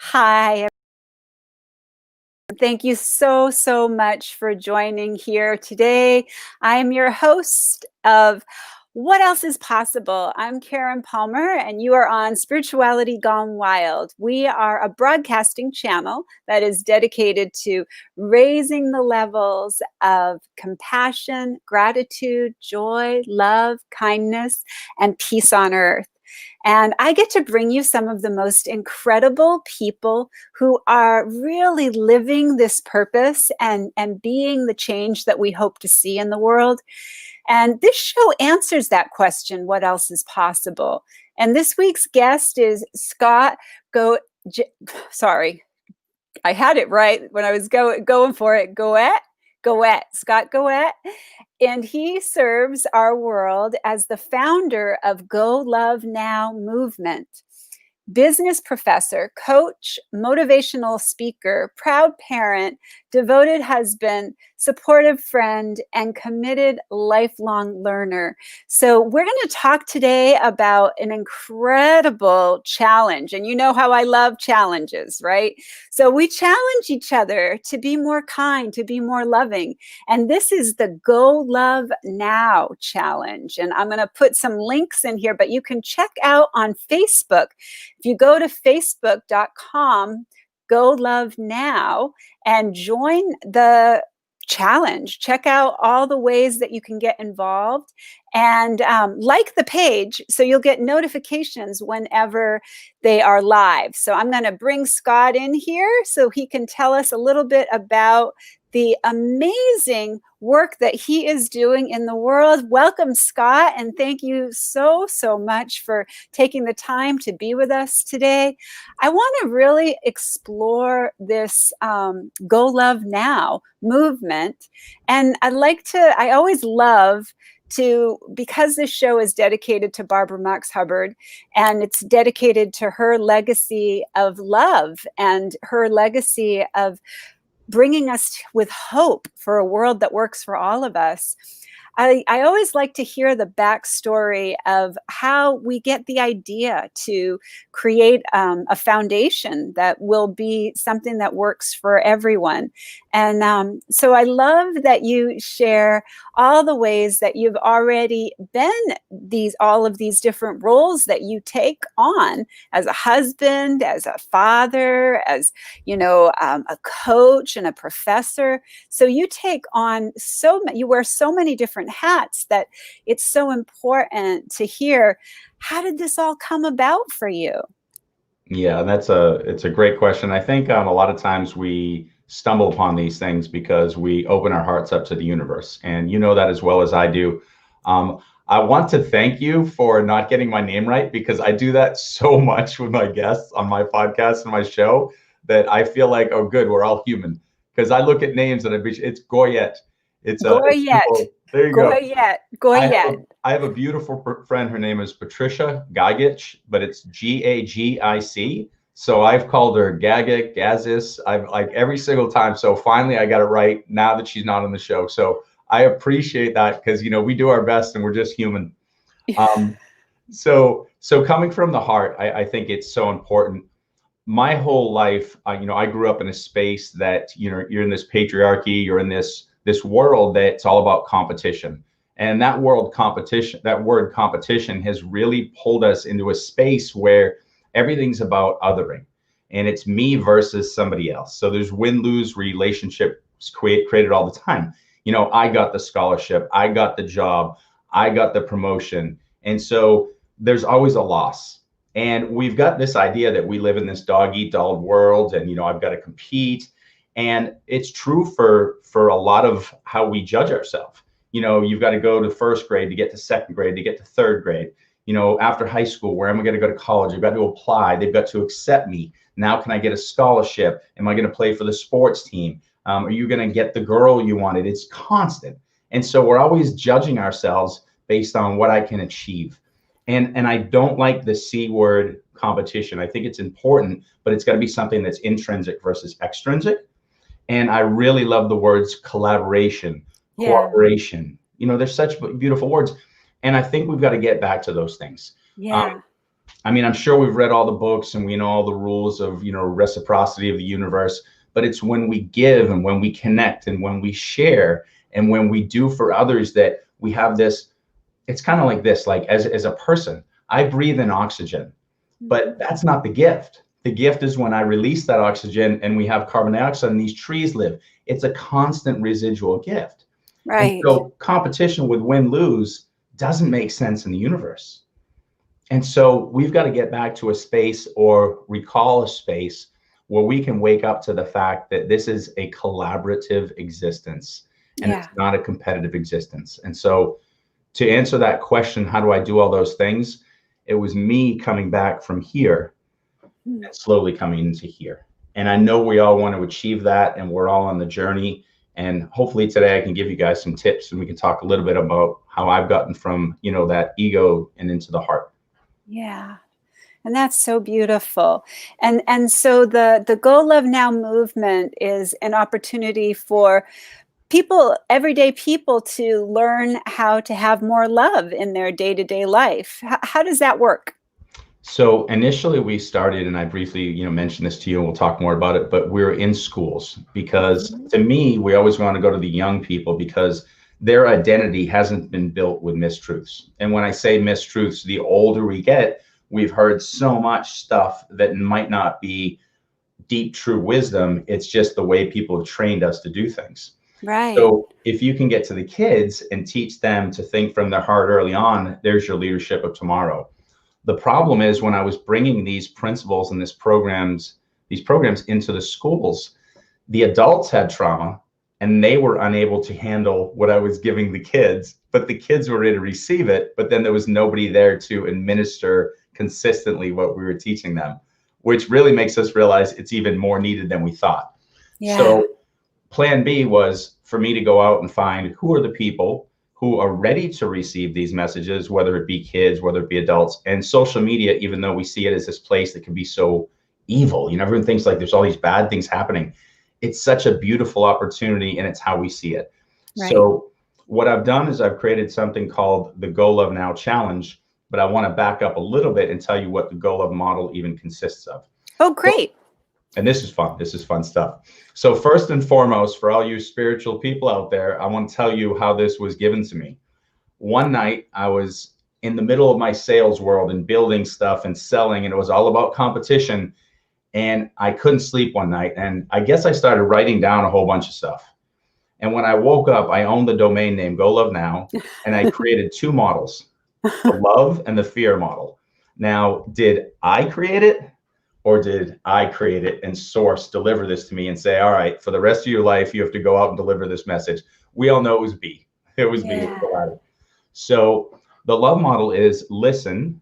Hi. Thank you so much for joining here today. I'm your host of What Else is Possible? I'm Karen Palmer, and you are on Spirituality Gone Wild. We are a broadcasting channel that is dedicated to raising the levels of compassion, gratitude, joy, love, kindness, and peace on earth. And I get to bring you some of the most incredible people who are really living this purpose and being the change that we hope to see in the world. And this show answers that question, what else is possible? And this week's guest is Scott sorry, I had it right when I was going for it. Scott Goyette. And he serves our world as the founder of Go Love Now movement. Business professor, coach, motivational speaker, proud parent, devoted husband, supportive friend, and committed lifelong learner. So we're going to talk today about an incredible challenge. And you know how I love challenges, right? So we challenge each other to be more kind, to be more loving. And this is the Go Love Now challenge. And I'm going to put some links in here, but you can check out on Facebook. If you go to facebook.com, Go Love Now, and join the challenge, check out all the ways that you can get involved, and like the page so you'll get notifications whenever they are live. So I'm going to bring Scott in here so he can tell us a little bit about the amazing work that he is doing in the world. Welcome, Scott, and thank you so much for taking the time to be with us today. I want to really explore this Go Love Now movement, and I always love to, because this show is dedicated to Barbara Marx Hubbard, and it's dedicated to her legacy of love and her legacy of bringing us with hope for a world that works for all of us. I always like to hear the backstory of how we get the idea to create a foundation that will be something that works for everyone. And so I love that you share all the ways that you've already been all of these different roles that you take on as a husband, as a father, as a coach and a professor. So you take on you wear so many different hats that it's so important to hear, how did this all come about for you? Yeah, it's a great question. I think a lot of times we stumble upon these things because we open our hearts up to the universe, and you know that as well as I do. I want to thank you for not getting my name right, because I do that so much with my guests on my podcast and my show that I feel like, oh, good, we're all human. Because I look at names and it's Goyette. It's Goyette. simple. There you go. Goyette. I have Goyette. I have a beautiful friend. Her name is Patricia Gagic, but it's Gagic. So I've called her Gagic, Gazis. I've like every single time. So finally I got it right now that she's not on the show. So I appreciate that, because we do our best and we're just human. Um, so coming from the heart, I think it's so important. My whole life, I grew up in a space that you're in this patriarchy, you're in this world that's all about competition. And that word competition has pulled pulled us into a space where everything's about othering, and it's me versus somebody else. So there's win-lose relationships created all the time. I got the scholarship, I got the job, I got the promotion. And so there's always a loss. And we've got this idea that we live in this dog-eat-dog world, and I've got to compete. And it's true for a lot of how we judge ourselves. You've got to go to first grade to get to second grade to get to third grade. After high school, where am I going to go to college? I've got to apply. They've got to accept me. Now, can I get a scholarship? Am I going to play for the sports team? Are you going to get the girl you wanted? It's constant. And so we're always judging ourselves based on what I can achieve. And I don't like the C word, competition. I think it's important, but it's got to be something that's intrinsic versus extrinsic. And I really love the words collaboration, cooperation. They're such beautiful words. And I think we've got to get back to those things. Yeah. I mean, I'm sure we've read all the books and we know all the rules of, reciprocity of the universe, but it's when we give and when we connect and when we share and when we do for others that we have this. It's kind of like this, like as a person, I breathe in oxygen, but that's not the gift. The gift is when I release that oxygen and we have carbon dioxide and these trees live. It's a constant residual gift. And Right. so competition with win-lose doesn't make sense in the universe. And so we've got to get back to a space or recall a space where we can wake up to the fact that this is a collaborative existence and it's Yeah. not a competitive existence. And so to answer that question, how do I do all those things? It was me coming back from here Mm. and slowly coming into here. And I know we all want to achieve that and we're all on the journey. And hopefully today I can give you guys some tips and we can talk a little bit about how I've gotten from, that ego and into the heart. Yeah. And that's so beautiful. And so the Go Love Now movement is an opportunity for people, everyday people, to learn how to have more love in their day-to-day life. How does that work? So initially we started, and I briefly, mentioned this to you, and we'll talk more about it, but we're in schools because Mhm. to me, we always want to go to the young people because their identity hasn't been built with mistruths. And when I say mistruths, the older we get, we've heard so much stuff that might not be deep, true wisdom. It's just the way people have trained us to do things. Right. So if you can get to the kids and teach them to think from their heart early on, there's your leadership of tomorrow. The problem is when I was bringing these principles and these programs into the schools, the adults had trauma and they were unable to handle what I was giving the kids, but the kids were ready to receive it. But then there was nobody there to administer consistently what we were teaching them, which really makes us realize it's even more needed than we thought. Yeah. So plan B was for me to go out and find who are the people who are ready to receive these messages, whether it be kids, whether it be adults. And social media, even though we see it as this place that can be so evil, everyone thinks like there's all these bad things happening. It's such a beautiful opportunity and it's how we see it. Right. So what I've done is I've created something called the Go Love Now Challenge, but I want to back up a little bit and tell you what the Go Love model even consists of. Oh, great. And this is fun. This is fun stuff. So first and foremost, for all you spiritual people out there, I want to tell you how this was given to me. One night I was in the middle of my sales world and building stuff and selling, and it was all about competition. And I couldn't sleep one night. And I guess I started writing down a whole bunch of stuff. And when I woke up, I owned the domain name Go Love Now, and I created two models, the love and the fear model. Now, did I create it? Or did I create it and source deliver this to me and say, all right, for the rest of your life, you have to go out and deliver this message? We all know it was B. It was B. It was Yeah. the latter. So the love model is listen,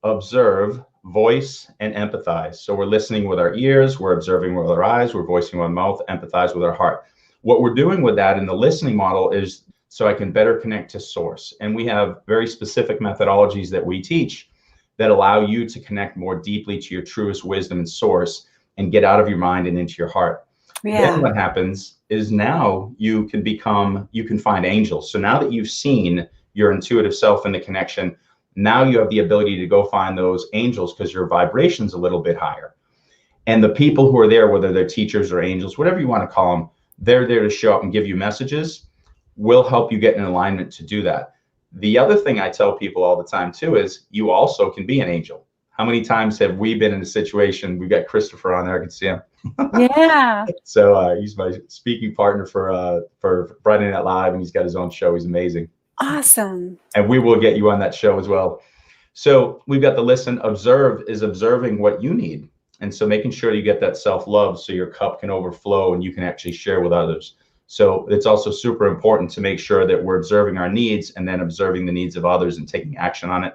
observe, voice, and empathize. So we're listening with our ears, we're observing with our eyes, we're voicing with our mouth, empathize with our heart. What we're doing with that in the listening model is so I can better connect to source. And we have very specific methodologies that we teach that allow you to connect more deeply to your truest wisdom and source and get out of your mind and into your heart. Then Yeah. what happens is now you can find angels. So now that you've seen your intuitive self in the connection, now you have the ability to go find those angels because your vibration's a little bit higher. And the people who are there, whether they're teachers or angels, whatever you want to call them, they're there to show up and give you messages. Will help you get in alignment to do that. The other thing I tell people all the time too is you also can be an angel. How many times have we been in a situation? We've got Christopher on there. I can see him. Yeah. So he's my speaking partner for Friday Night Live, and he's got his own show. He's amazing. Awesome. And we will get you on that show as well. So we've got the listen, observe is observing what you need. And so making sure you get that self-love so your cup can overflow and you can actually share with others. So it's also super important to make sure that we're observing our needs and then observing the needs of others and taking action on it.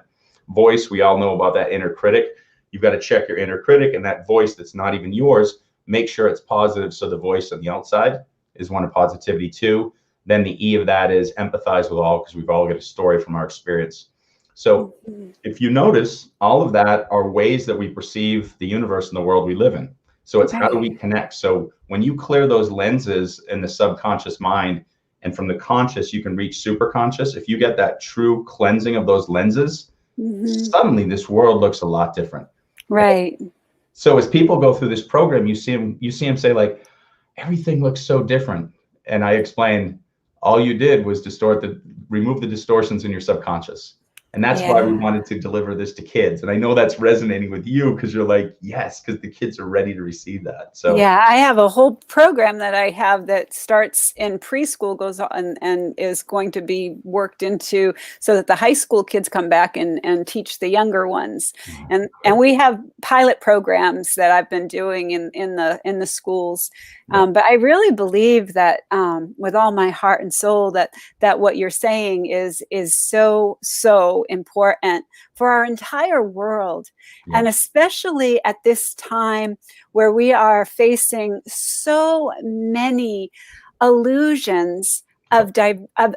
Voice, we all know about that inner critic. You've got to check your inner critic and that voice that's not even yours, make sure it's positive. So the voice on the outside is one of positivity too. Then the E of that is empathize with all, because we've all got a story from our experience. So if you notice, all of that are ways that we perceive the universe and the world we live in. So it's how do we Right. connect? So when you clear those lenses in the subconscious mind, and from the conscious, you can reach super conscious. If you get that true cleansing of those lenses, Suddenly this world looks a lot different. Right. So as people go through this program, you see them say like, everything looks so different. And I explained, all you did was remove the distortions in your subconscious. And that's why we Yeah. wanted to deliver this to kids. And I know that's resonating with you because you're like, yes, because the kids are ready to receive that. So Yeah, I have a whole program that I have that starts in preschool, goes on and is going to be worked into so that the high school kids come back and teach the younger ones. And we have pilot programs that I've been doing in the schools. yeah, But I really believe that with all my heart and soul that what you're saying is so important for our entire world, yeah, and especially at this time where we are facing so many illusions yeah,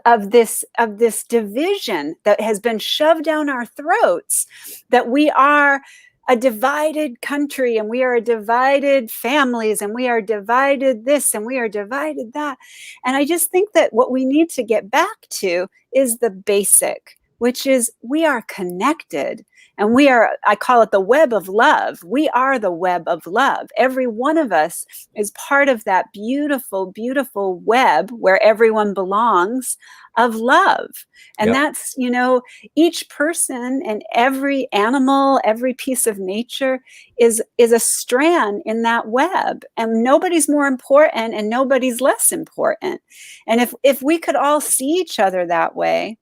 of this division that has been shoved down our throats, that we are a divided country and we are divided families and we are divided this and we are divided that. And I just think that what we need to get back to is the basic, which is we are connected. And we are, I call it the web of love. We are the web of love. Every one of us is part of that beautiful, beautiful web where everyone belongs of love. And yeah, that's, each person and every animal, every piece of nature is a strand in that web. And nobody's more important and nobody's less important. And if we could all see each other that way,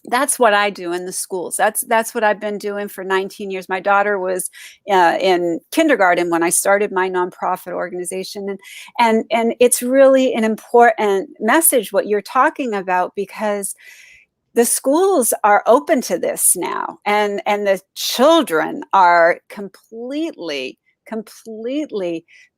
that's what I do in the schools. That's what I've been doing for 19 years. My daughter was in kindergarten when I started my nonprofit organization, and it's really an important message what you're talking about, because the schools are open to this now, and the children are completely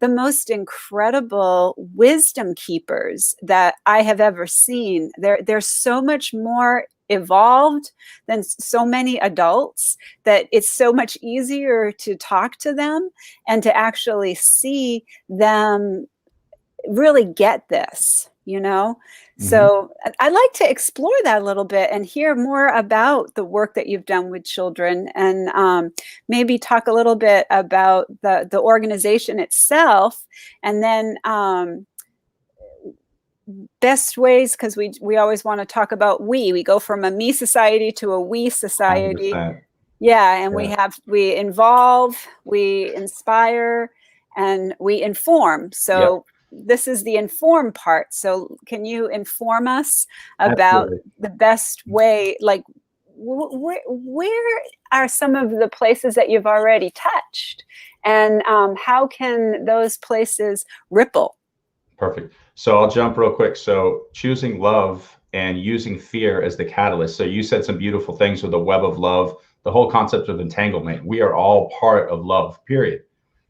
the most incredible wisdom keepers that I have ever seen. They're so much more evolved than so many adults that it's so much easier to talk to them and to actually see them really get this. hmm, So I'd like to explore that a little bit and hear more about the work that you've done with children, and maybe talk a little bit about the organization itself, and then best ways, because we always want to talk about we go from a me society to a we society. 100%. Yeah, and Yeah, we involve, we inspire, and we inform. yeah, So this is the inform part. So can you inform us about absolutely. the best way, like where are some of the places that you've already touched, and how can those places ripple? Perfect. So I'll jump real quick. So choosing love and using fear as the catalyst. So you said some beautiful things with the web of love, the whole concept of entanglement. We are all part of love, period.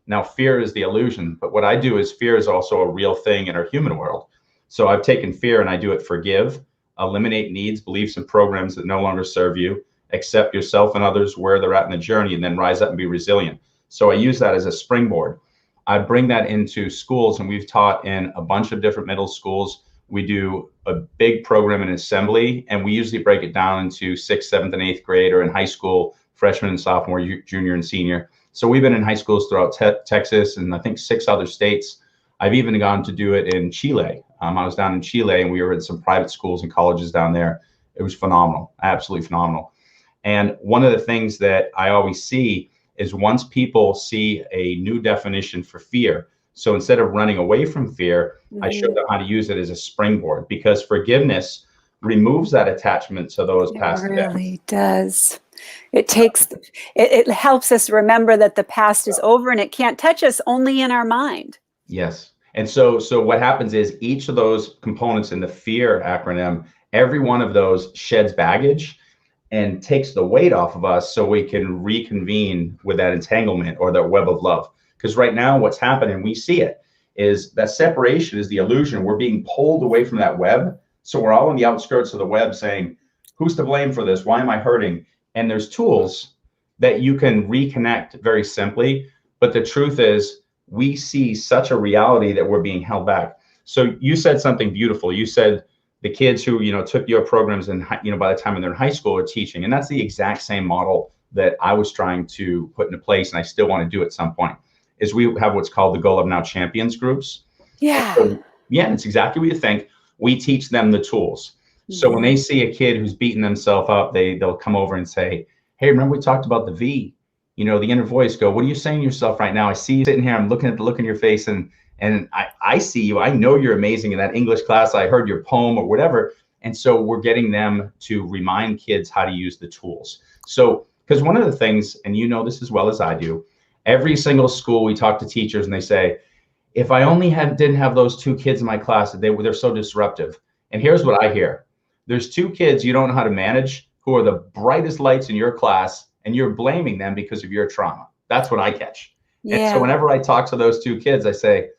Now, fear is the illusion, but what I do is fear is also a real thing in our human world. So I've taken fear and I do it forgive, eliminate needs, beliefs, and programs that no longer serve you, accept yourself and others where they're at in the journey, and then rise up and be resilient. So I use that as a springboard. I bring that into schools, and we've taught in a bunch of different middle schools. We do a big program in assembly, and we usually break it down into sixth, seventh, and eighth grade, or in high school, freshman and sophomore, junior and senior. So we've been in high schools throughout Texas and I think 6 other states. I've even gone to do it in Chile. I was down in Chile, and we were in some private schools and colleges down there. It was phenomenal, absolutely phenomenal. And one of the things that I always see is once people see a new definition for fear, so instead of running away from fear, I show Mm-hmm. them how to use it as a springboard, because forgiveness removes that attachment to those It past events. really does. It helps us remember that the past is over and it can't touch us, only in our mind. Yes. And so what happens is each of those components in the fear acronym, every one of those sheds baggage and takes the weight off of us so we can reconvene with that entanglement or that web of love. Because right now what's happening, we see it, is that separation is the illusion. We're being pulled away from that web. So we're all on the outskirts of the web saying, who's to blame for this? Why am I hurting? And there's tools that you can reconnect very simply. But the truth is, we see such a reality that we're being held back. So you said something beautiful. You said the kids who, took your programs and, by the time they're in high school are teaching. And that's the exact same model that I was trying to put into place, and I still want to do at some point, is we have what's called the Go Love Now Champions groups. Yeah. So, yeah, it's exactly what you think. We teach them the tools. So when they see a kid who's beating themselves up, they'll come over and say, hey, remember we talked about the V? The inner voice go, what are you saying to yourself right now? I see you sitting here. I'm looking at the look in your face, and I see you. I know you're amazing in that English class. I heard your poem or whatever. And so we're getting them to remind kids how to use the tools. So, because one of the things, and you know this as well as I do, every single school we talk to teachers and they say, if I only didn't have those 2 kids in my class, they're so disruptive. And here's what I hear. There's 2 kids you don't know how to manage who are the brightest lights in your class, and you're blaming them because of your trauma. That's what I catch. Yeah. And so whenever I talk to those 2 kids, I say,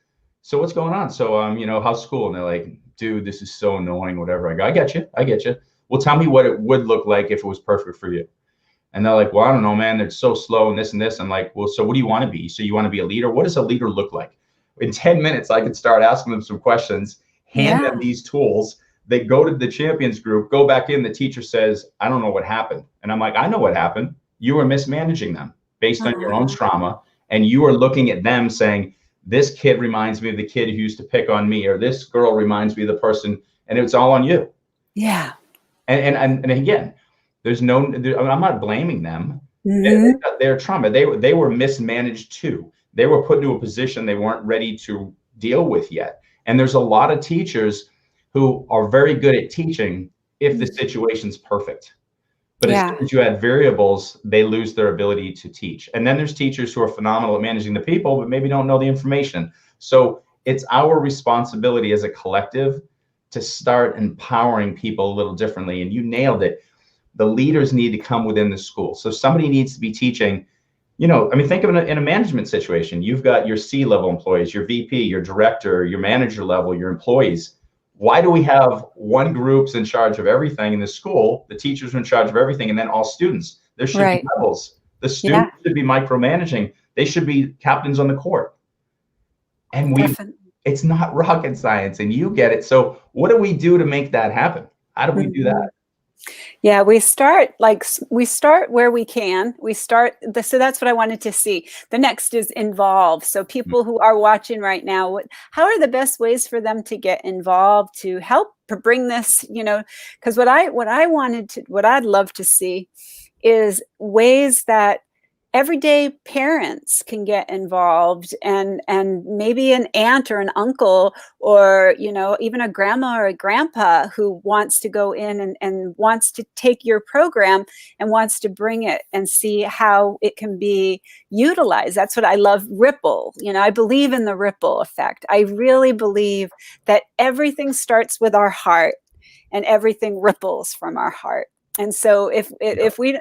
so what's going on? So, how's school? And they're like, dude, this is so annoying, whatever. I go, I get you. Well, tell me what it would look like if it was perfect for you. And they're like, well, I don't know, man. They're so slow and this and this. I'm like, well, so what do you want to be? So you want to be a leader? What does a leader look like? In 10 minutes, I could start asking them some questions, hand them these tools. They go to the champions group, go back in. The teacher says, I don't know what happened. And I'm like, I know what happened. You were mismanaging them based on your own trauma. And you are looking at them saying, this kid reminds me of the kid who used to pick on me, or this girl reminds me of the person, and it's all on you. Yeah. And again, I'm not blaming them. Their trauma, they were mismanaged too. They were put into a position they weren't ready to deal with yet. And there's a lot of teachers who are very good at teaching if the situation's perfect. But as soon as you add variables, they lose their ability to teach. And then there's teachers who are phenomenal at managing the people, but maybe don't know the information. So it's our responsibility as a collective to start empowering people a little differently. And you nailed it. The leaders need to come within the school. So somebody needs to be teaching, think of it in a management situation. You've got your C-level employees, your VP, your director, your manager level, your employees. Why do we have one group's in charge of everything in the school? The teachers are in charge of everything, and then all students. There should be levels. The students should be micromanaging. They should be captains on the court. And it's not rocket science, and you get it. So what do we do to make that happen? How do we do that? Yeah, we start where we can. So that's what I wanted to see. The next is involve. So people who are watching right now, how are the best ways for them to get involved, to help to bring this, because what I'd love to see is ways that everyday parents can get involved, and maybe an aunt or an uncle, or even a grandma or a grandpa who wants to go in and wants to take your program and wants to bring it and see how it can be utilized. That's what I love. Ripple. I believe in the ripple effect. I really believe that everything starts with our heart and everything ripples from our heart. And so if we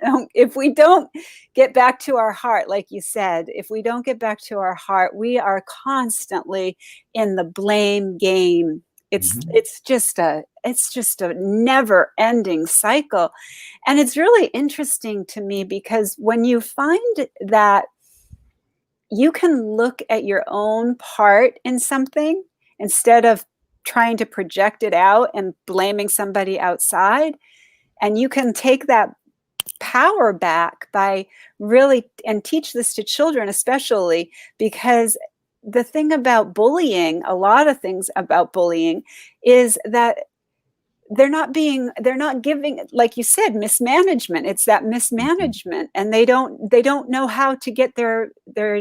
don't get back to our heart, like you said, if we don't get back to our heart, we are constantly in the blame game. It's just a never ending cycle. And it's really interesting to me, because when you find that you can look at your own part in something instead of trying to project it out and blaming somebody outside, and you can take that power back by and teach this to children especially, because the thing about bullying, a lot of things about bullying, is that they're not giving, like you said, mismanagement. It's that mismanagement, and they don't know how to get their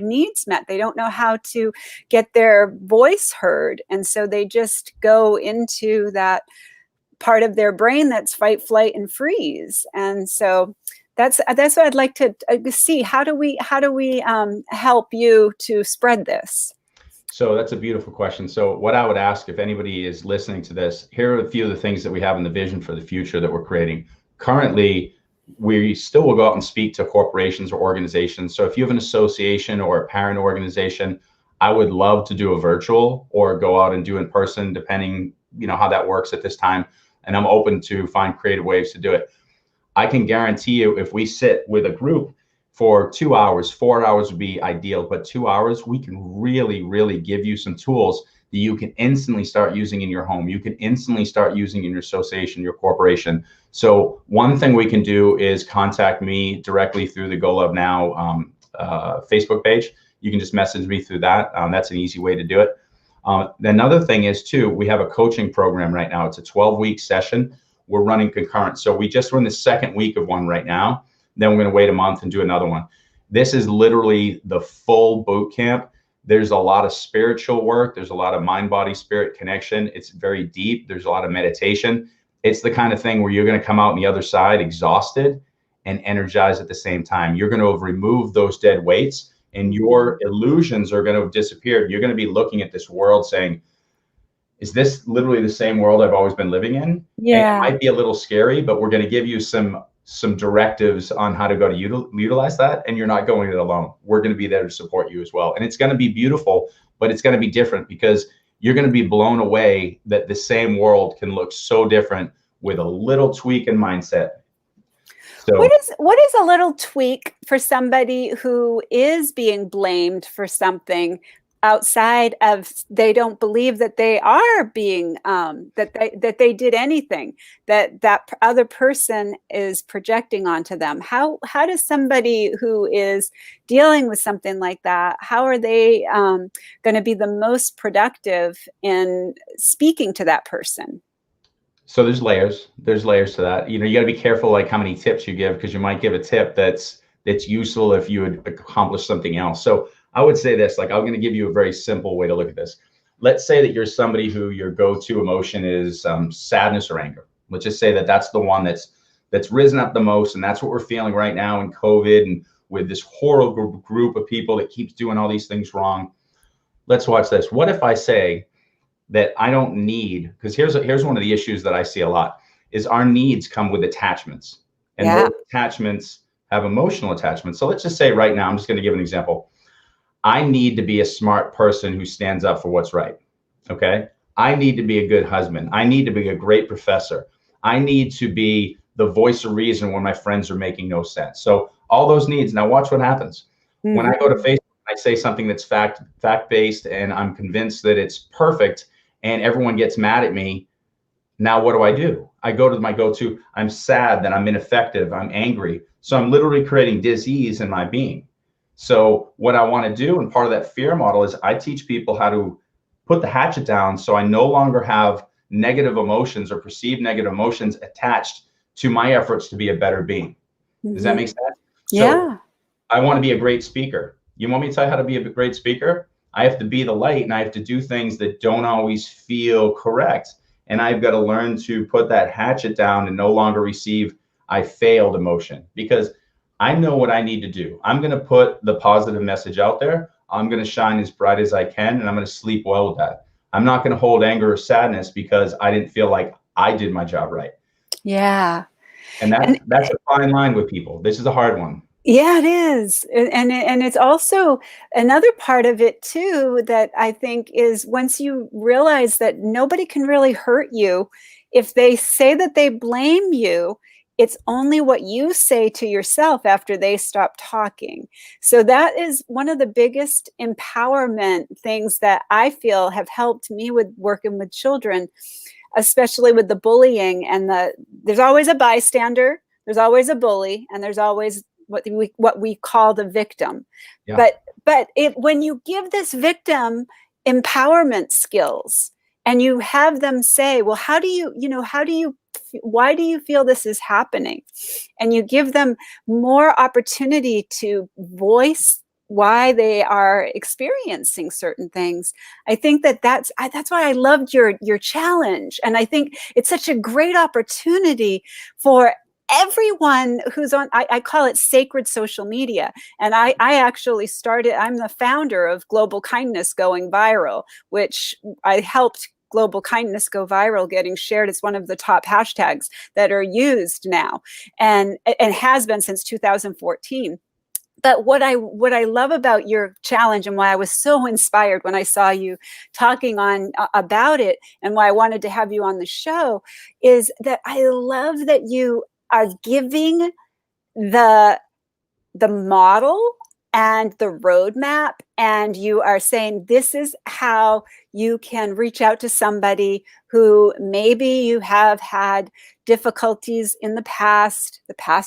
needs met. They don't know how to get their voice heard, and so they just go into that part of their brain that's fight, flight, and freeze. And so that's what I'd like to see. How do we help you to spread this? So that's a beautiful question. So what I would ask, if anybody is listening to this, here are a few of the things that we have in the vision for the future that we're creating. Currently, we still will go out and speak to corporations or organizations. So if you have an association or a parent organization, I would love to do a virtual or go out and do in person, depending, how that works at this time. And I'm open to find creative ways to do it. I can guarantee you, if we sit with a group for 2 hours. 4 hours would be ideal, but 2 hours, we can really, really give you some tools that you can instantly start using in your home. You can instantly start using in your association, your corporation. So one thing we can do is contact me directly through the Go Love Now Facebook page. You can just message me through that. That's an easy way to do it. Another thing is too, we have a coaching program right now. It's a 12-week session. We're running concurrent. So we just run the second week of one right now. Then we're going to wait a month and do another one. This is literally the full boot camp. There's a lot of spiritual work. There's a lot of mind, body, spirit connection. It's very deep. There's a lot of meditation. It's the kind of thing where you're going to come out on the other side exhausted and energized at the same time. You're going to have removed those dead weights and your illusions are going to have disappeared. You're going to be looking at this world saying, is this literally the same world I've always been living in? Yeah. And it might be a little scary, but we're going to give you some directives on how to go to utilize that. And you're not going it alone. We're going to be there to support you as well. And it's going to be beautiful, but it's going to be different because you're going to be blown away that the same world can look so different with a little tweak in mindset. So what is a little tweak for somebody who is being blamed for something outside of, they don't believe that they are being that they did anything, that other person is projecting onto them? How does somebody who is dealing with something like that, how are they going to be the most productive in speaking to that person? So there's layers to that. You know, you got to be careful like how many tips you give, because you might give a tip that's useful if you would accomplish something else. So I would say this, like, I'm going to give you a very simple way to look at this. Let's say that you're somebody who your go-to emotion is sadness or anger. Let's just say that that's the one that's risen up the most, and that's what we're feeling right now in COVID and with this horrible group of people that keeps doing all these things wrong. Let's watch this. What if I say that I don't need, because here's one of the issues that I see a lot, is our needs come with attachments, and those attachments have emotional attachments. So let's just say right now, I'm just going to give an example. I need to be a smart person who stands up for what's right. Okay. I need to be a good husband. I need to be a great professor. I need to be the voice of reason when my friends are making no sense. So all those needs. Now watch what happens. Mm-hmm. When I go to Facebook, I say something that's fact-based and I'm convinced that it's perfect and everyone gets mad at me. Now what do? I go to my go-to. I'm sad, that I'm ineffective. I'm angry. So I'm literally creating dis-ease in my being. So what I want to do, and part of that fear model, is I teach people how to put the hatchet down so I no longer have negative emotions or perceived negative emotions attached to my efforts to be a better being. Does that make sense? Yeah. So I want to be a great speaker. You want me to tell you how to be a great speaker? I have to be the light, and I have to do things that don't always feel correct. And I've got to learn to put that hatchet down and no longer receive I failed emotion, because I know what I need to do. I'm going to put the positive message out there. I'm going to shine as bright as I can, and I'm going to sleep well with that. I'm not going to hold anger or sadness because I didn't feel like I did my job right. Yeah. And that's a fine line with people. This is a hard one. Yeah, it is. And it's also another part of it too, that I think is, once you realize that nobody can really hurt you, if they say that they blame you, it's only what you say to yourself after they stop talking. So that is one of the biggest empowerment things that I feel have helped me with working with children, especially with the bullying and there's always a bystander, there's always a bully, and there's always what we call the victim. Yeah. But when you give this victim empowerment skills and you have them say, well, why do you feel this is happening? And you give them more opportunity to voice why they are experiencing certain things. I think that's why I loved your challenge. And I think it's such a great opportunity for everyone who's on, I call it sacred social media. And I actually I'm the founder of Global Kindness Going Viral, which I helped Global Kindness go viral, getting shared. It's one of the top hashtags that are used now, and has been since 2014. But what I love about your challenge, and why I was so inspired when I saw you talking about it, and why I wanted to have you on the show, is that I love that you are giving the the model and the roadmap, and you are saying this is how you can reach out to somebody who maybe you have had difficulties in the past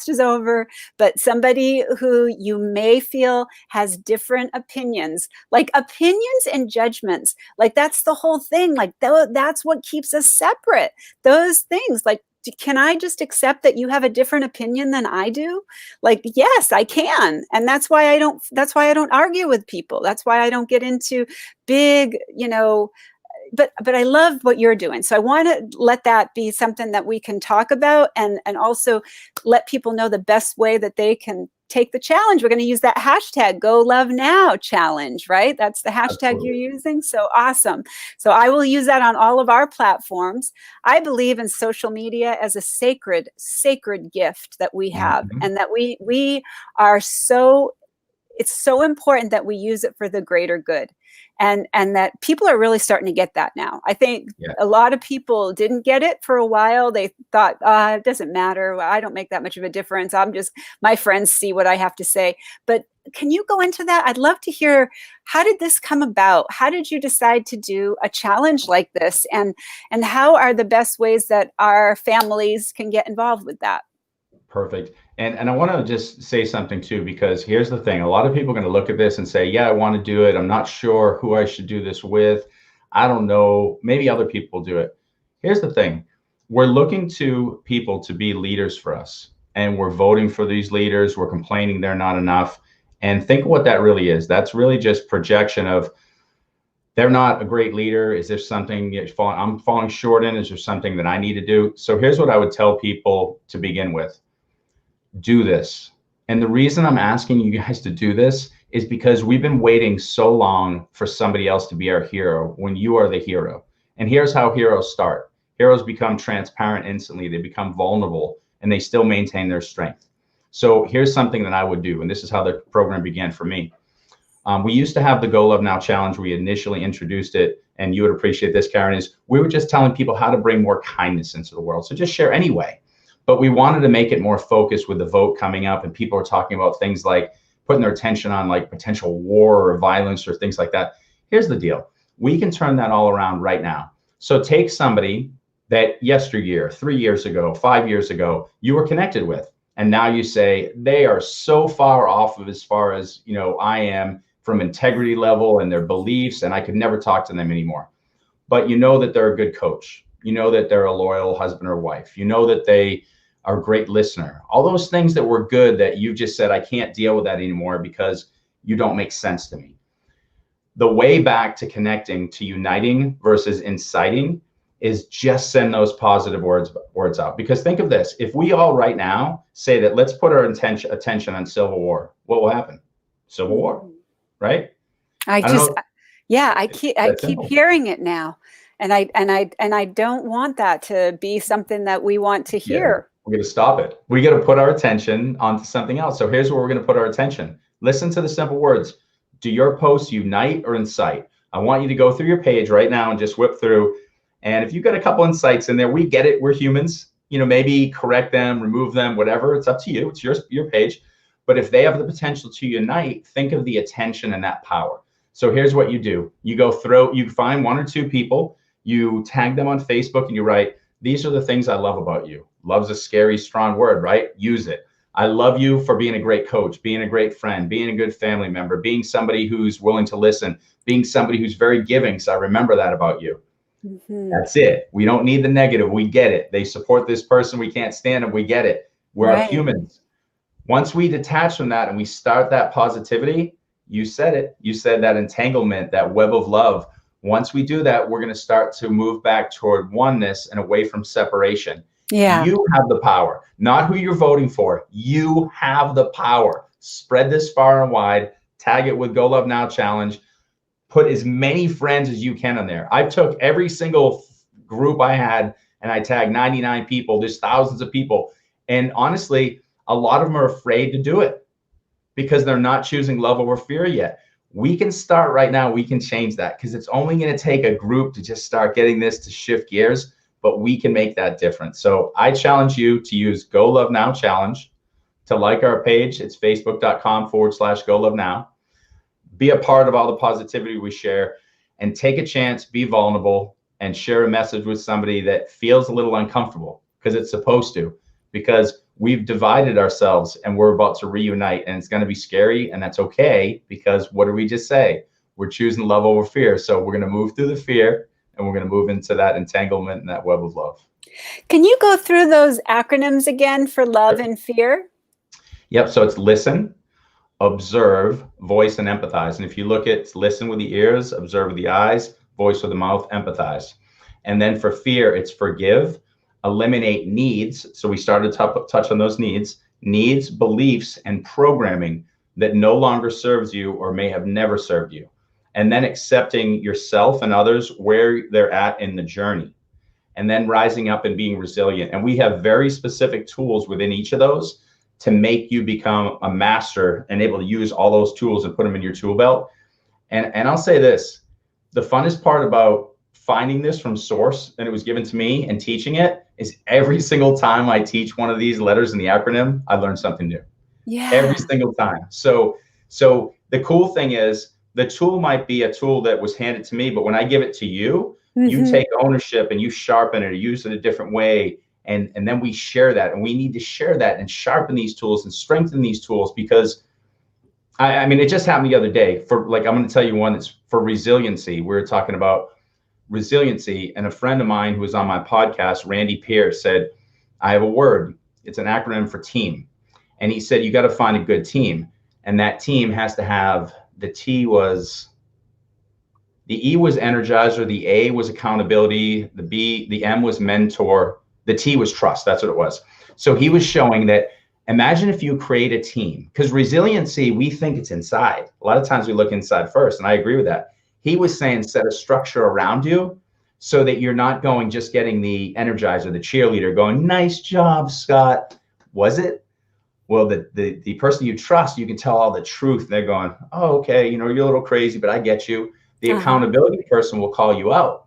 is over, but somebody who you may feel has different opinions, like opinions and judgments, like that's the whole thing, like that's what keeps us separate, those things, like can I just accept that you have a different opinion than I do? Like, yes, I can. And that's why I don't argue with people. That's why I don't get into big, but I love what you're doing. So I want to let that be something that we can talk about, and also let people know the best way that they can take the challenge. We're going to use that hashtag Go Love Now challenge, right? That's the hashtag Absolutely. you're using. So awesome. So I will use that on all of our platforms. I believe in social media as a sacred gift that we have, and that we are so, it's so important that we use it for the greater good. And that people are really starting to get that now. I think a lot of people didn't get it for a while. They thought, it doesn't matter. I don't make that much of a difference. My friends see what I have to say. But can you go into that? I'd love to hear, how did this come about? How did you decide to do a challenge like this? And how are the best ways that our families can get involved with that? Perfect. And I want to just say something too, because here's the thing. A lot of people are going to look at this and say, yeah, I want to do it. I'm not sure who I should do this with. I don't know. Maybe other people do it. Here's the thing. We're looking to people to be leaders for us, and we're voting for these leaders. We're complaining they're not enough. And think of what that really is. That's really just projection of, they're not a great leader. Is there something I'm falling short in? Is there something that I need to do? So here's what I would tell people to begin with. Do this. And the reason I'm asking you guys to do this is because we've been waiting so long for somebody else to be our hero when you are the hero. And here's how heroes start. Heroes become transparent instantly. They become vulnerable, and they still maintain their strength. So here's something that I would do. And this is how the program began for me. We used to have the Go Love Now challenge. We initially introduced it, and you would appreciate this, Karen, is we were just telling people how to bring more kindness into the world. So just share anyway. But we wanted to make it more focused with the vote coming up, and people are talking about things like putting their attention on like potential war or violence or things like that. Here's the deal. We can turn that all around right now. So take somebody that yesteryear, 3 years ago, 5 years ago, you were connected with, and now you say they are so far off of as far as, I am from integrity level and their beliefs, and I could never talk to them anymore. But you know that they're a good coach. You know that they're a loyal husband or wife. You know that they are a great listener. All those things that were good that you just said, I can't deal with that anymore because you don't make sense to me. The way back to connecting, to uniting versus inciting, is just send those positive words out. Because think of this, if we all right now say that let's put our attention on Civil War, what will happen? Civil War, right? I keep hearing it now. And I don't want that to be something that we want to hear. We're going to stop it. We got to put our attention onto something else. So here's where we're going to put our attention. Listen to the simple words. Do your posts unite or incite? I want you to go through your page right now and just whip through. And if you've got a couple insights in there, we get it. We're humans. Maybe correct them, remove them, whatever. It's up to you. It's your page. But if they have the potential to unite, think of the attention and that power. So here's what you do. You go through, you find 1 or 2 people, you tag them on Facebook, and you write, these are the things I love about you. Love's a scary, strong word, right? Use it. I love you for being a great coach, being a great friend, being a good family member, being somebody who's willing to listen, being somebody who's very giving. So I remember that about you. That's it. We don't need the negative. We get it. They support this person. We can't stand them. We get it. We're humans. Once we detach from that and we start that positivity, you said it. You said that entanglement, that web of love. Once we do that, we're going to start to move back toward oneness and away from separation. Yeah. You have the power, not who you're voting for. You have the power. Spread this far and wide. Tag it with Go Love Now Challenge. Put as many friends as you can on there. I took every single group I had and I tagged 99 people. There's thousands of people. And honestly, a lot of them are afraid to do it because they're not choosing love over fear yet. We can start right now. We can change that because it's only going to take a group to just start getting this to shift gears, but we can make that difference. So I challenge you to use Go Love Now Challenge. to like our page. It's facebook.com/Go Love Now. Be a part of all the positivity we share, and take a chance, be vulnerable, and share a message with somebody that feels a little uncomfortable, because it's supposed to, because we've divided ourselves and we're about to reunite, and it's going to be scary, and that's okay, because what did we just say? We're choosing love over fear. So we're going to move through the fear, and we're going to move into that entanglement and that web of love. Can you go through those acronyms again for love and fear? Yep. So it's listen, observe, voice, and empathize. And if you look at listen with the ears, observe with the eyes, voice with the mouth, empathize. And then for fear, it's forgive, eliminate needs. So we started to touch on those needs, beliefs, and programming that no longer serves you or may have never served you. And then accepting yourself and others where they're at in the journey. And then rising up and being resilient. And we have very specific tools within each of those to make you become a master and able to use all those tools and put them in your tool belt. And I'll say this, the funnest part about finding this from source, and it was given to me, and teaching it, is every single time I teach one of these letters in the acronym, I learn something new. Yeah. Every single time. So the cool thing is, the tool might be a tool that was handed to me, but when I give it to you, you take ownership and you sharpen it or use it a different way. And then we share that, and we need to share that and sharpen these tools and strengthen these tools, because I mean, it just happened the other day. For like, I'm going to tell you one that's for resiliency. We were talking about resiliency, and a friend of mine who was on my podcast, Randy Pierce, said, I have a word. It's an acronym for team. And he said, you got to find a good team. And that team has to have, the E was energizer, the A was accountability, the M was mentor, the T was trust. That's what it was. So he was showing that, imagine if you create a team, because resiliency, we think it's inside. A lot of times we look inside first, and I agree with that. He was saying, set a structure around you so that you're not going, just getting the energizer, the cheerleader going, nice job, Scott. Was it? Well, the person you trust, you can tell all the truth. And they're going, oh, okay, you're a little crazy, but I get you. The accountability person will call you out.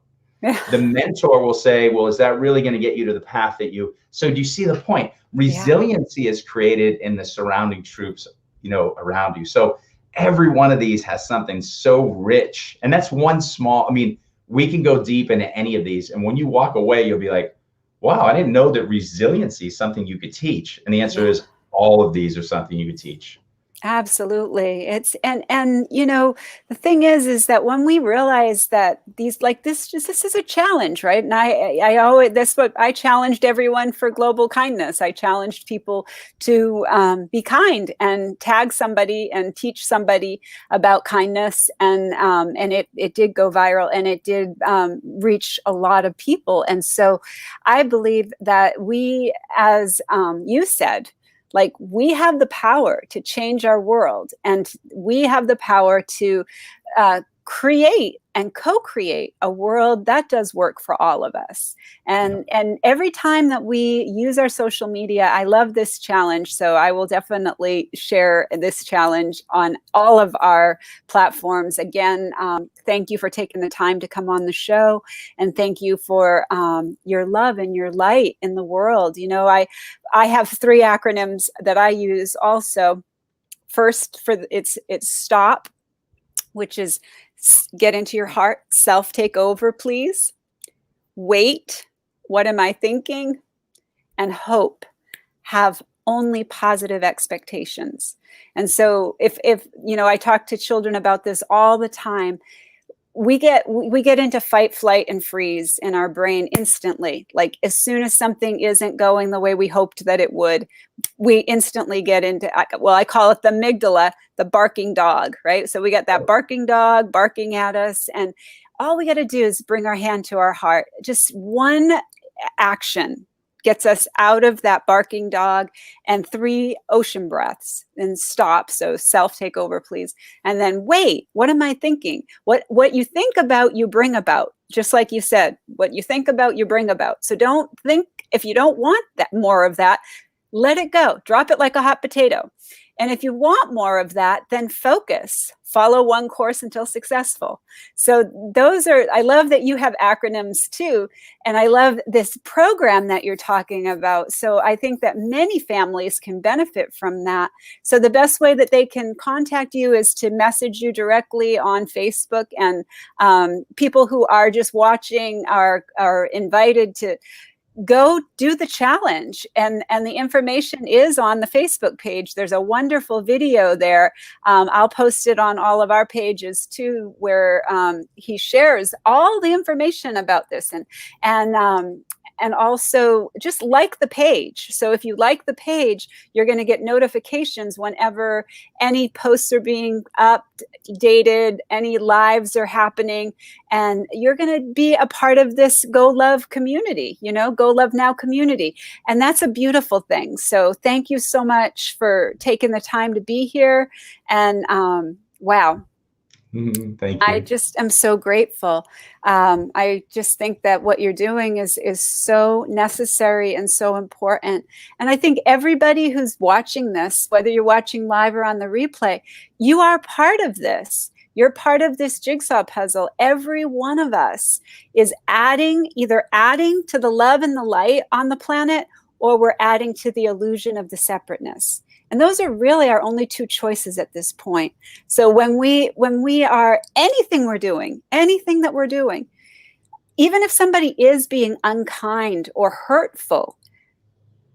The mentor will say, well, is that really going to get you to the path that you, so do you see the point? Resiliency is created in the surrounding troops, around you. So every one of these has something so rich, and that's one small, I mean, we can go deep into any of these. And when you walk away, you'll be like, wow, I didn't know that resiliency is something you could teach. And the answer is, all of these are something you could teach. Absolutely. It's and the thing is that when we realize that these, like this is a challenge, right? And I always, that's what I challenged everyone for global kindness. I challenged people to be kind and tag somebody and teach somebody about kindness, and it did go viral, and it did reach a lot of people. And so I believe that we, as you said, like, we have the power to change our world, and we have the power to create and co-create a world that does work for all of us. And every time that we use our social media, I love this challenge. So I will definitely share this challenge on all of our platforms. Again, thank you for taking the time to come on the show, and thank you for your love and your light in the world. I have 3 acronyms that I use also. First, it's STOP, which is get into your heart, self take over, please. Wait, what am I thinking? And hope, have only positive expectations. And so if I talk to children about this all the time, we get into fight, flight, and freeze in our brain instantly. Like, as soon as something isn't going the way we hoped that it would, we instantly get into, well, I call it the amygdala, the barking dog, right? So we got that barking dog barking at us, and all we got to do is bring our hand to our heart. Just one action gets us out of that barking dog, and 3 ocean breaths, and stop. So self take over, please. And then wait, what am I thinking? What you think about, you bring about. Just like you said, what you think about, you bring about. So don't think, if you don't want that, more of that, let it go. Drop it like a hot potato. And if you want more of that, then focus. Follow one course until successful. So those are, I love that you have acronyms too. And I love this program that you're talking about. So I think that many families can benefit from that. So the best way that they can contact you is to message you directly on Facebook. And people who are just watching are invited to go do the challenge, and the information is on the Facebook page. There's a wonderful video there. I'll post it on all of our pages too, where he shares all the information about this, and also just like the page. So if you like the page, you're going to get notifications whenever any posts are being updated, any lives are happening, and you're going to be a part of this Go Love community, Go Love Now community. And that's a beautiful thing. So thank you so much for taking the time to be here. And wow. Thank you. I just am so grateful. I just think that what you're doing is so necessary and so important. And I think everybody who's watching this, whether you're watching live or on the replay, you are part of this. You're part of this jigsaw puzzle. Every one of us is either adding to the love and the light on the planet, or we're adding to the illusion of the separateness. And those are really our only two choices at this point. So when we are, anything that we're doing, even if somebody is being unkind or hurtful,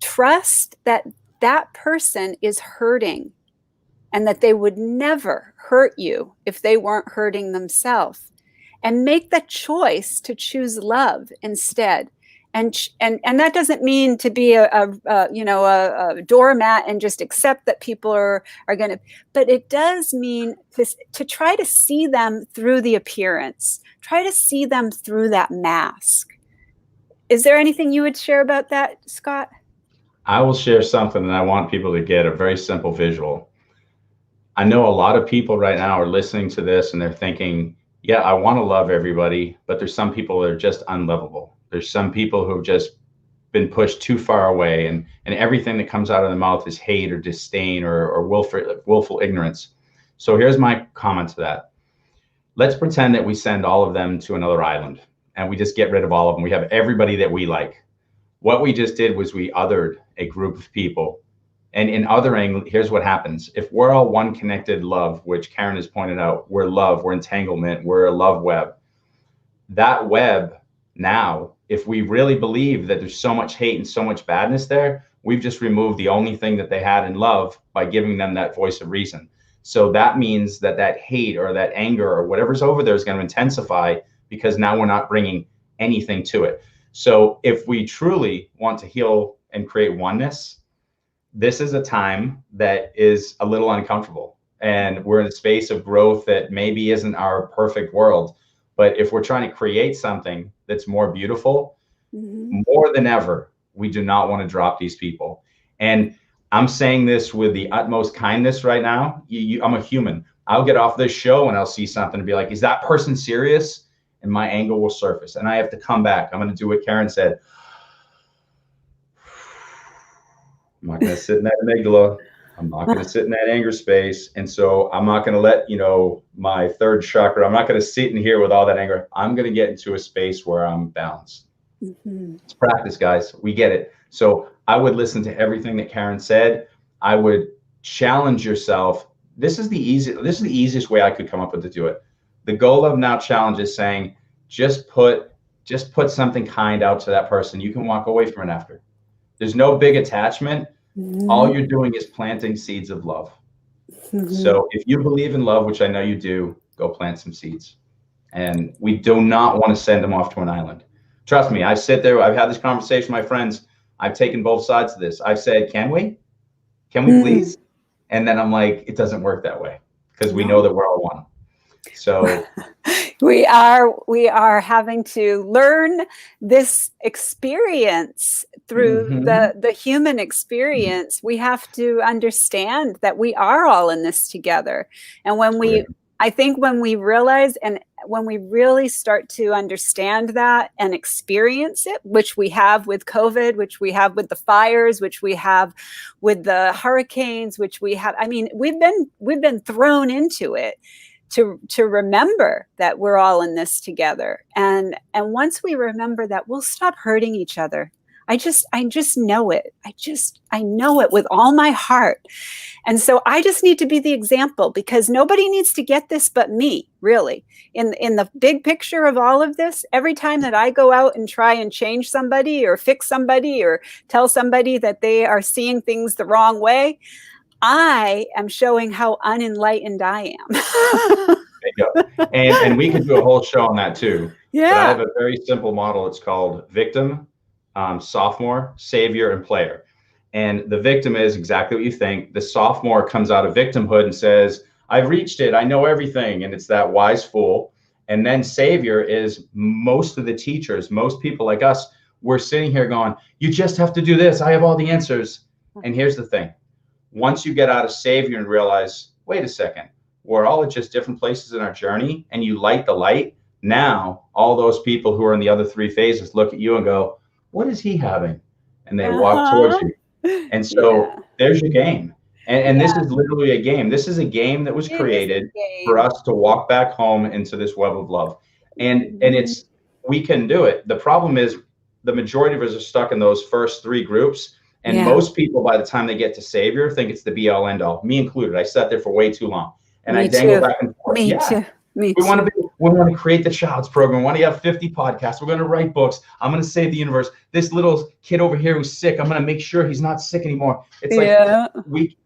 trust that that person is hurting, and that they would never hurt you if they weren't hurting themselves. And make the choice to choose love instead. And that doesn't mean to be a doormat and just accept that people are going to, but it does mean to try to see them through the appearance, try to see them through that mask. Is there anything you would share about that, Scott? I will share something, and I want people to get a very simple visual. I know a lot of people right now are listening to this and they're thinking, yeah, I want to love everybody, but there's some people that are just unlovable. There's some people who've just been pushed too far away, and everything that comes out of the mouth is hate or disdain or willful ignorance. So here's my comment to that. Let's pretend that we send all of them to another island and we just get rid of all of them. We have everybody that we like. What we just did was we othered a group of people. And in othering, here's what happens. If we're all one connected love, which Karen has pointed out, we're love, we're entanglement, we're a love web. That web now, if we really believe that there's so much hate and so much badness there, we've just removed the only thing that they had in love by giving them that voice of reason. So that means that hate or that anger or whatever's over there is going to intensify, because now we're not bringing anything to it. So if we truly want to heal and create oneness, this is a time that is a little uncomfortable, and we're in a space of growth that maybe isn't our perfect world. But if we're trying to create something that's more beautiful, more than ever, we do not want to drop these people. And I'm saying this with the utmost kindness right now. I'm a human. I'll get off this show and I'll see something and be like, is that person serious? And my anger will surface and I have to come back. I'm going to do what Karen said. I'm not going to sit in that amygdala. I'm not going to sit in that anger space. And so I'm not going to let, my third chakra, I'm not going to sit in here with all that anger. I'm going to get into a space where I'm balanced. It's practice, guys. We get it. So I would listen to everything that Karen said. I would challenge yourself. This is the easiest way I could come up with to do it. The Go Love Now challenge is saying, just put something kind out to that person. You can walk away from it after. There's no big attachment. All you're doing is planting seeds of love. So if you believe in love, which I know you do, go plant some seeds. And we do not want to send them off to an island. Trust me, I sit there, I've had this conversation with my friends. I've taken both sides of this. I've said, can we please? And then I'm like, it doesn't work that way, because we know that we're all one. So we are having to learn this experience through the human experience. We have to understand that we are all in this together. And when we I think when we realize and when we really start to understand that and experience it, which we have with COVID, which we have with the fires, which we have with the hurricanes, which we have, I mean, we've been thrown into it to remember that we're all in this together. And once we remember that, we'll stop hurting each other. I just know it. I know it with all my heart. And so I just need to be the example, because nobody needs to get this but me, really. In the big picture of all of this, every time that I go out and try and change somebody or fix somebody or tell somebody that they are seeing things the wrong way, I am showing how unenlightened I am. There you go. And we could do a whole show on that too. But I Yeah. have a very simple model. It's called victim, sophomore, savior, and player. And the victim is exactly what you think. The sophomore comes out of victimhood and says, I've reached it. I know everything. And it's that wise fool. And then savior is most of the teachers, most people like us, we're sitting here going, you just have to do this. I have all the answers. And here's the thing. Once you get out of savior and realize, wait a second, we're all at just different places in our journey, and you light the light, now all those people who are in the other three phases look at you and go, what is he having? And they walk towards Uh-huh. you. And so Yeah. there's your game. And this Yeah. is literally a game. This is a game that was It is a created for game. us to walk back home into this web of love. And Mhm. it's, we can do it. The problem is the majority of us are stuck in those first three groups. And Yeah. most people, by the time they get to savior, think it's the be all end all, me included. I sat there for way too long and I Me dangle too. back and forth. Me Yeah. too. Me We want too. to be, we want to create the child's program. We want to have 50 podcasts. We're going to write books. I'm going to save the universe. This little kid over here who's sick, I'm going to make sure he's not sick anymore. It's like Yeah.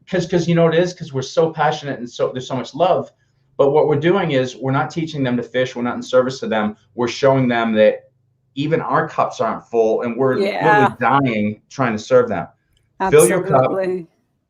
because you know what it is, because we're so passionate and so there's so much love. But what we're doing is we're not teaching them to fish. We're not in service to them. We're showing them that even our cups aren't full, and we're literally Yeah. dying trying to serve them. Fill your cup. Absolutely.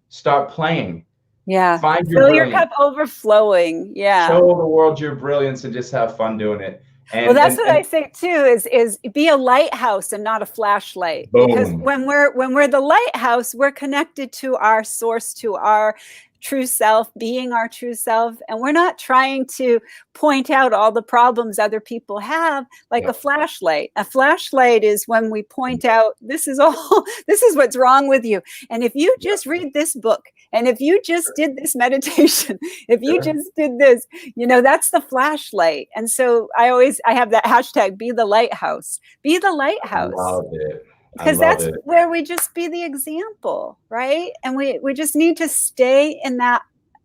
Start playing. Yeah. Find your Fill your brilliance. cup overflowing. Show Yeah. the world your brilliance and just have fun doing it. Well, And that's and what I and say too, is be a lighthouse and not a flashlight. Because boom. when we're the lighthouse, we're connected to our source, to our true self, being our true self. And we're not trying to point out all the problems other people have like a Yep. flashlight. A flashlight is when we point out, this is all, this is what's wrong with you. And if you Yep. just read this book, and if you just did this meditation, if you Sure. just did this, that's the flashlight. And so I have that hashtag, be the lighthouse. Be the I lighthouse, love it. I because love that's it. where we just be the example, right? And we just need to stay in that,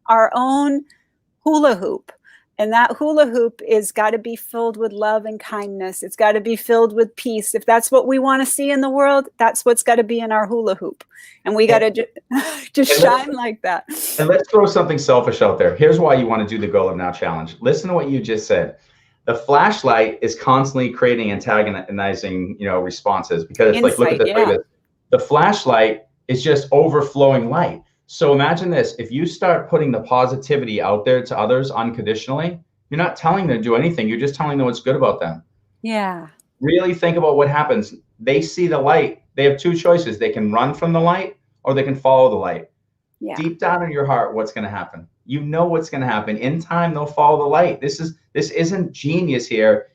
our own hula hoop. And that hula hoop is got to be filled with love and kindness. It's got to be filled with peace. If that's what we want to see in the world, that's what's got to be in our hula hoop. And we got to just And let's shine like that. and let's throw something selfish out there. Here's why you want to do the Goal of Now challenge. Listen to what you just said. The flashlight is constantly creating antagonizing, responses, because it's like, look at Insight, this, look at yeah. this. The flashlight is just overflowing light. So imagine this: if you start putting the positivity out there to others unconditionally, you're not telling them to do anything. You're just telling them what's good about them. Yeah. Really think about what happens. They see the light. They have two choices. They can run from the light or they can follow the light. Yeah. Deep down in your heart, what's going to happen? You know what's going to happen. In time, they'll follow the light. This isn't genius here.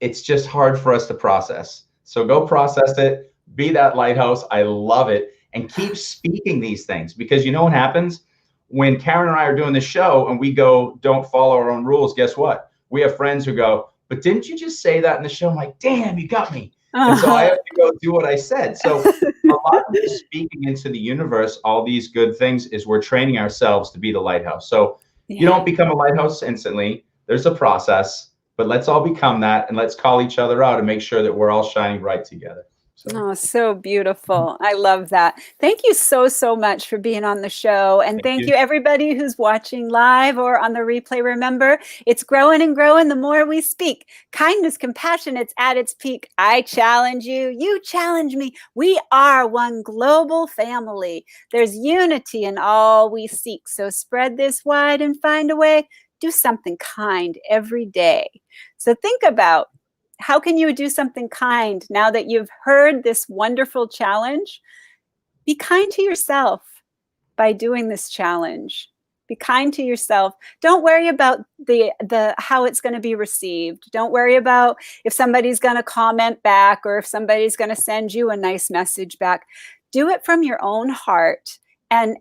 It's just hard for us to process. So go process it. Be that lighthouse. I love it. And keep speaking these things, because you know what happens? When Karen and I are doing the show and we go, don't follow our own rules, guess what? We have friends who go, but didn't you just say that in the show? I'm like, damn, you got me. And so I have to go do what I said. So a lot of this speaking into the universe, all these good things, is we're training ourselves to be the lighthouse. So you Yeah. don't become a lighthouse instantly. There's a process, but let's all become that, and let's call each other out and make sure that we're all shining bright together. So Oh, so beautiful. I love that. Thank you so, so much for being on the show. And thank thank you. you, everybody who's watching live or on the replay. Remember, it's growing and growing the more we speak. Kindness, compassion, it's at its peak. I challenge you. You challenge me. We are one global family. There's unity in all we seek. So spread this wide and find a way. Do something kind every day. So think about, how can you do something kind now that you've heard this wonderful challenge? Be kind to yourself by doing this challenge. Be kind to yourself. Don't worry about the how it's going to be received. Don't worry about if somebody's going to comment back or if somebody's going to send you a nice message back. Do it from your own heart, and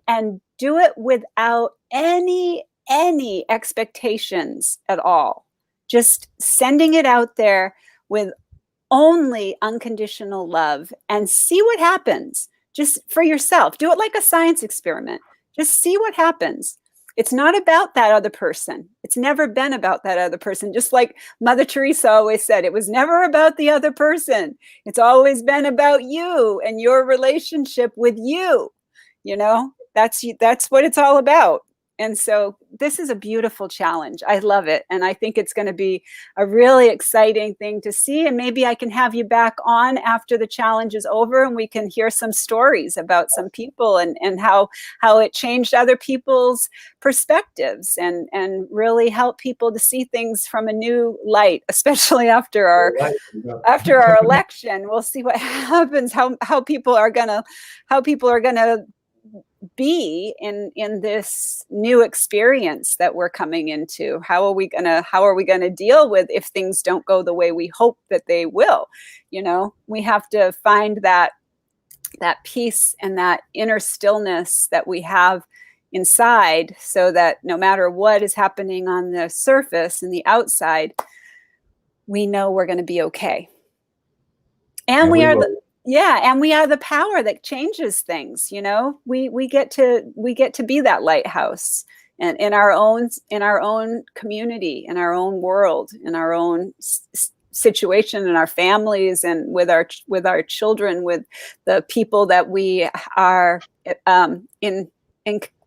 do it without any expectations at all. Just sending it out there with only unconditional love, and see what happens. Just for yourself. Do it like a science experiment. Just see what happens. It's not about that other person. It's never been about that other person. Just like Mother Teresa always said, it was never about the other person. It's always been about you and your relationship with you. You know, that's what it's all about. And so this is a beautiful challenge. I love it. And I think it's going to be a really exciting thing to see. And maybe I can have you back on after the challenge is over and we can hear some stories about some people and how it changed other people's perspectives and really help people to see things from a new light, especially after our election. We'll see what happens, how people are gonna be in this new experience that we're coming into. How are we gonna deal with if things don't go the way we hope that they will? You know, we have to find that peace and that inner stillness that we have inside, so that no matter what is happening on the surface and the outside, we know we're going to be okay. And we are the power that changes things. You know, we get to be that lighthouse, and in our own community, in our own world, in our own situation, in our families, and with our children, with the people that we are in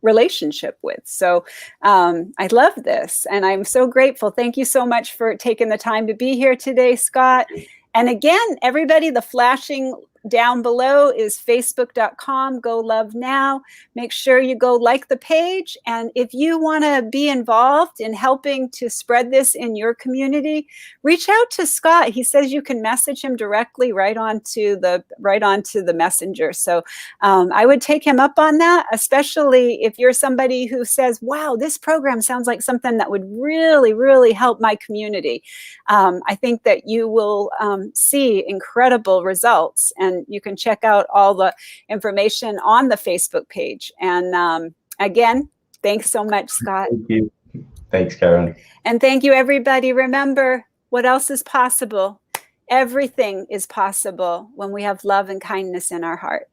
relationship with. So I love this, and I'm so grateful. Thank you so much for taking the time to be here today, Scott. And again, everybody, the flashing down below is facebook.com, Go Love Now. Make sure you go like the page. And if you want to be involved in helping to spread this in your community, reach out to Scott. He says you can message him directly right onto the messenger. So I would take him up on that, especially if you're somebody who says, wow, this program sounds like something that would really, really help my community. I think that you will see incredible results, and you can check out all the information on the Facebook page. And again, thanks so much, Scott. Thank you. Thanks, Karen. And thank you, everybody. Remember, what else is possible? Everything is possible when we have love and kindness in our heart.